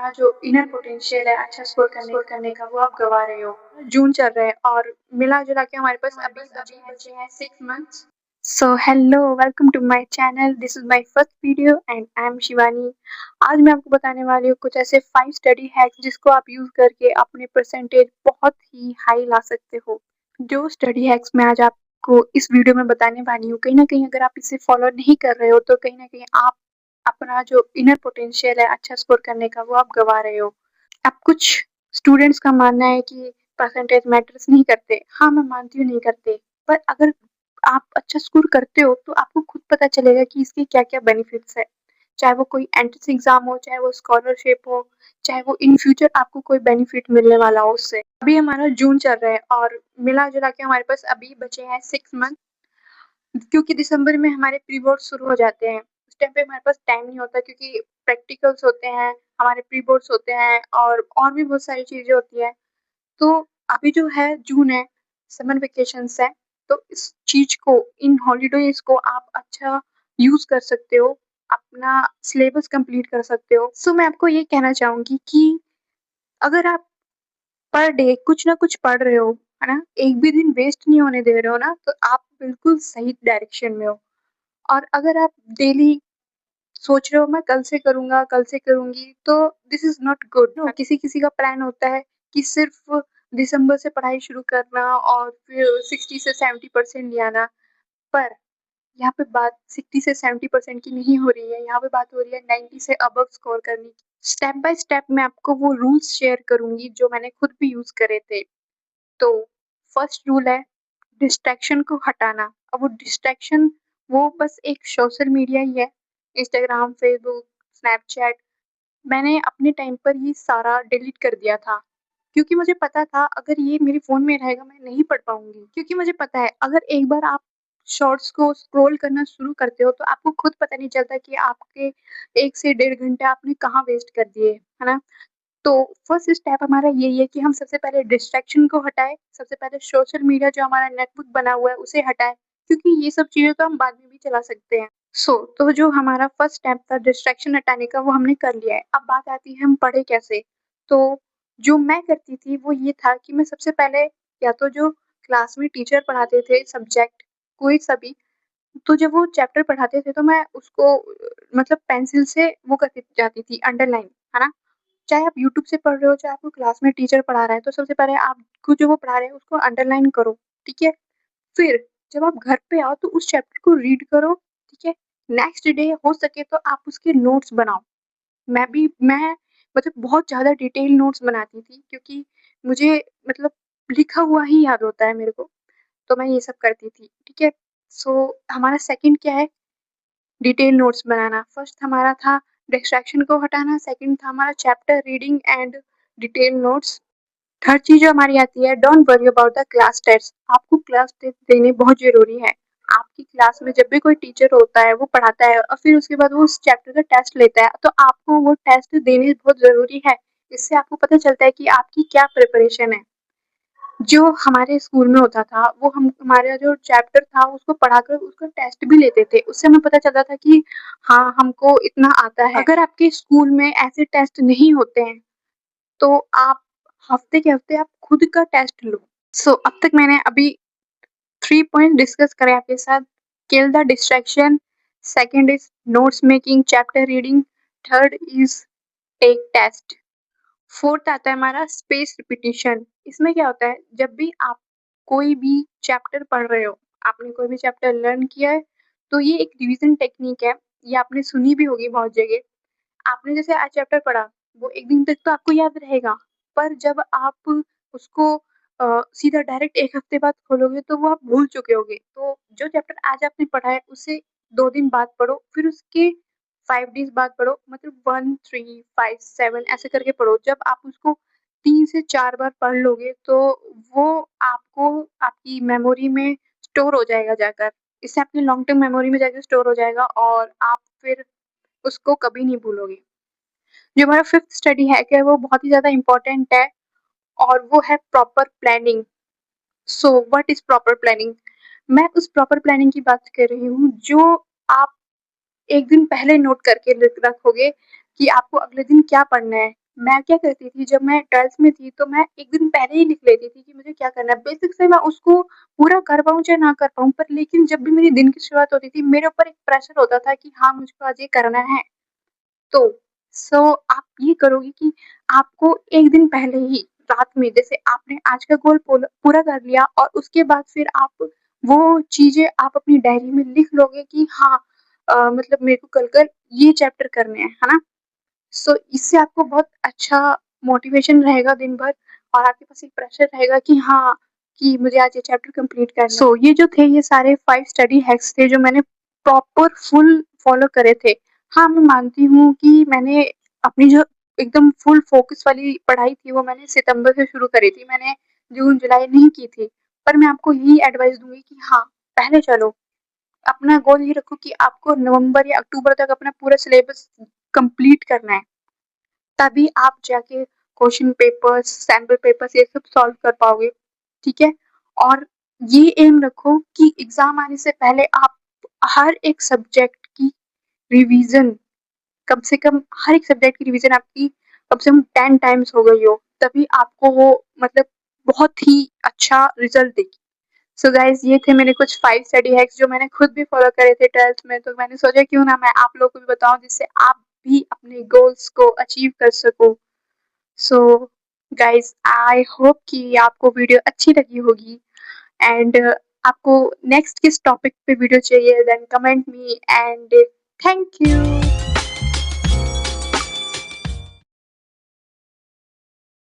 अपना जो inner potential है अच्छा स्कोर करने का वो आप गवा रहे हो। जून चल रहा है और मिला-जुला के हमारे पास अभी बचे हैं 6 months. So hello, welcome to my channel. This is my first video and I am Shivani. आज मैं आपको बताने वाली हूँ कुछ ऐसे 5 स्टडी हैक्स जिसको आप यूज़ करके अपने परसेंटेज बहुत ही हाई ला सकते हो। जो स्टडी हैक्स मैं आज आपको इस वीडियो में बताने वाली हूँ, कहीं न कहीं अगर आप इसे फॉलो नहीं कर रहे हो तो कहीं न कहीं आप अपना जो इनर पोटेंशियल है अच्छा स्कोर करने का वो आप गवा रहे हो। अब कुछ स्टूडेंट्स का मानना है कि परसेंटेज मैटर्स नहीं करते। हाँ, मैं मानती हूँ नहीं करते, पर अगर आप अच्छा स्कोर करते हो तो आपको खुद पता चलेगा कि इसके क्या-क्या बेनिफिट्स है। चाहे वो कोई एंट्रेंस एग्ज़ाम हो, चाहे वो स्कॉलरशिप हो, चाहे वो इन फ्यूचर आपको कोई बेनिफिट मिलने वाला हो उससे। अभी हमारा जून चल रहा है और मिला-जुला के हमारे पास अभी बचे हैं 6 मंथ, क्योंकि दिसंबर में हमारे प्री बोर्ड शुरू हो जाते हैं। उस टाइम पे हमारे पास टाइम नहीं होता क्योंकि प्रैक्टिकल्स होते हैं, हमारे प्री बोर्ड्स होते हैं और भी बहुत सारी चीज़ें होती हैं। तो अभी जो है जून है, समर वेकेशंस है, तो इस चीज़ को, इन हॉलीडेज़ को आप अच्छा यूज़ कर सकते हो, अपना सिलेबस कंप्लीट कर सकते हो। सो मैं आपको ये कहना चाहूँगी कि अगर आप पर डे कुछ ना कुछ पढ़ रहे हो, है ना? एक भी दिन वेस्ट नहीं होने दे रहे हो ना, तो आप बिल्कुल सही डायरेक्शन में हो। और अगर आप डेली सोच रहे हो मैं कल से करूँगा, कल से करूँगी, तो this is not good. No, किसी-किसी का प्लान होता है कि सिर्फ़ दिसंबर से पढ़ाई शुरू करना और फिर 60 से 70% ले आना, पर यहाँ पे बात 60 से 70% की नहीं हो रही है, यहाँ पे बात हो रही है 90 से अबव स्कोर करने की। स्टेप बाय स्टेप मैं आपको वो रूल्स शेयर करूँगी जो मैंने खुद भी यूज़ करे थे। तो फर्स्ट रूल है डिस्ट्रैक्शन को हटाना। अब वो डिस्ट्रैक्शन वो बस एक सोशल मीडिया ही है, इंस्टाग्राम, फेसबुक, स्नैपचैट। मैंने अपने टाइम पर ये सारा डिलीट कर दिया था, क्योंकि मुझे पता था अगर ये मेरे फ़ोन में रहेगा मैं नहीं पढ़ पाऊँगी। क्योंकि मुझे पता है अगर एक बार आप शॉर्ट्स को स्क्रॉल करना शुरू करते हो तो आपको खुद पता नहीं चलता कि आपके 1 से डेढ़ घंटे आपने कहाँ वेस्ट कर दिए, है ना? तो फर्स्ट स्टेप हमारा यही है कि हम सबसे पहले डिस्ट्रैक्शन को हटाएँ, सबसे पहले सोशल मीडिया जो हमारा नेटवर्क बना हुआ है उसे हटाएँ, क्योंकि ये सब चीज़ें तो हम बाद में भी चला सकते हैं। तो जो हमारा फर्स्ट स्टेप था डिस्ट्रैक्शन हटाने का वो हमने कर लिया है। अब बात आती है हम पढ़े कैसे? तो जो मैं करती थी वो ये था कि मैं सबसे पहले या तो जो क्लास में टीचर पढ़ाते थे सब्जेक्ट कोई सा भी, तो जब वो चैप्टर पढ़ाते थे तो मैं उसको मतलब पेंसिल से वो करती जाती थी अंडरलाइन, है ना? चाहे आप यूट्यूब से पढ़ रहे हो, चाहे आपको क्लास में टीचर पढ़ा रहा है, तो सबसे पहले आपको जो वो पढ़ा रहे हैं उसको अंडरलाइन करो, ठीक है? फिर जब आप घर पे आओ तो उस चैप्टर को रीड करो, ठीक है? नेक्स्ट डे हो सके तो आप उसके नोट्स बनाओ। मैं मतलब बहुत ज़्यादा डिटेल नोट्स बनाती थी क्योंकि मुझे मतलब लिखा हुआ ही याद होता है मेरे को, तो मैं ये सब करती थी, ठीक है? हमारा सेकंड क्या है? डिटेल नोट्स बनाना। फर्स्ट हमारा था डिस्ट्रैक्शन को हटाना, सेकंड था हमारा chapter reading and detail notes. Third चीज़ जो हमारी आती है don't worry about the class test. आपको क्लास टेस्ट देने बहुत ज़रूरी है। आपकी क्लास में जब भी कोई टीचर होता है, वो पढ़ाता है और फिर उसके बाद वो उस चैप्टर का टेस्ट लेता है, तो आपको वो टेस्ट देने बहुत ज़रूरी है। इससे आपको पता चलता है कि आपकी क्या प्रिपरेशन है। जो हमारे स्कूल में होता था, वो हम हमारा जो चैप्टर था उसको पढ़ाकर उसका टेस्ट भी लेते थे। उससे हमें पता चलता था कि हाँ, हमको इतना आता है। अगर आपके स्कूल में ऐसे टेस्ट नहीं होते हैं, तो आप हफ्ते के हफ्ते आप खुद का टेस्ट लो। अब तक मैंने अभी 3 पॉइंट डिस्कस करे आपके साथ। Kill the distraction, second is notes making, chapter reading, third is take test. Fourth आता है हमारा स्पेस रिपीटिशन। इसमें क्या होता है जब भी आप कोई भी चैप्टर पढ़ रहे हो, आपने कोई भी चैप्टर लर्न किया है, तो ये एक रिवीजन टेक्निक है। ये आपने सुनी भी होगी बहुत जगह। आपने जैसे आज चैप्टर पढ़ा, वो 1 दिन तक तो आपको याद रहेगा, पर जब आप उसको सीधा डायरेक्ट 1 हफ्ते बाद खोलोगे तो वो आप भूल चुके होगे। तो जो चैप्टर आज आपने पढ़ा है उसे 2 दिन बाद पढ़ो, फिर उसके 5 डेज़ बाद पढ़ो, मतलब 1, 3, 5, 7 ऐसे करके पढ़ो। जब आप उसको 3 से 4 बार पढ़ लोगे तो वो आपको आपकी मेमोरी में स्टोर हो जाएगा जाकर। इससे आपकी लॉन्ग टर्म मेमोरी में जाकर स्टोर हो जाएगा और आप फिर उसको कभी नहीं भूलोगे। जो हमारा फिफ्थ स्टडी हैक है वो बहुत ही ज़्यादा इम्पोर्टेंट है और वो है proper planning. What is proper planning? मैं उस प्रॉपर प्लानिंग की बात कर रही हूँ जो आप 1 दिन पहले नोट करके रखोगे कि आपको अगले दिन क्या पढ़ना है। मैं क्या करती थी, जब मैं 12th में थी तो मैं 1 दिन पहले ही लिख लेती थी कि मुझे क्या करना है। बेसिक से मैं उसको पूरा कर पाऊँ चाहे ना कर पाऊँ, पर लेकिन जब भी मेरी दिन की शुरुआत होती थी, मेरे ऊपर एक प्रेशर होता था कि हाँ, मुझको आज ये करना है। तो आप ये करोगे कि आपको 1 दिन पहले ही रात में, जैसे आपने आज का गोल पूरा कर लिया और उसके बाद फिर आप वो चीज़ें आप अपनी डायरी में लिख लोगे कि हाँ, मतलब मेरे को कल ये चैप्टर करने हैं, है ना? इससे आपको बहुत अच्छा मोटिवेशन रहेगा दिन भर, और आपके पास एक प्रेशर रहेगा कि हाँ, कि मुझे आज ये चैप्टर कंप्लीट करना है। ये जो थे, ये सारे 5 स्टडी हैक्स थे जो मैंने प्रॉपर फुल फॉलो करे थे। हाँ, मैं मानती हूँ कि मैंने अपनी जो एकदम फुल फोकस वाली पढ़ाई थी वो मैंने सितंबर से शुरू करी थी, मैंने जून जुलाई नहीं की थी। पर मैं आपको यही एडवाइस दूंगी कि हाँ, पहले चलो, अपना गोल ये रखो कि आपको नवंबर या अक्टूबर तक अपना पूरा सिलेबस कंप्लीट करना है। तभी आप जाके क्वेश्चन पेपर्स, सैम्पल पेपर्स ये सब सॉल्व कर पाओगे, ठीक है? और ये एम रखो कि एग्ज़ाम आने से पहले आप हर एक सब्जेक्ट की रिवीजन, कम से कम हर एक सब्जेक्ट की रिवीजन आपकी कम से कम 10 टाइम्स हो गई हो, तभी आपको वो मतलब बहुत ही अच्छा रिजल्ट देगी। सो गाइस, ये थे मेरे कुछ 5 स्टडी हैक्स जो मैंने खुद भी फॉलो करे थे 12th में, तो मैंने सोचा क्यों ना मैं आप लोगों को भी बताऊं, जिससे आप भी अपने गोल्स को अचीव कर सको। सो गाइस, आई होप कि आपको वीडियो अच्छी लगी होगी, एंड आपको नेक्स्ट किस टॉपिक पे वीडियो चाहिए, then comment me, and thank you.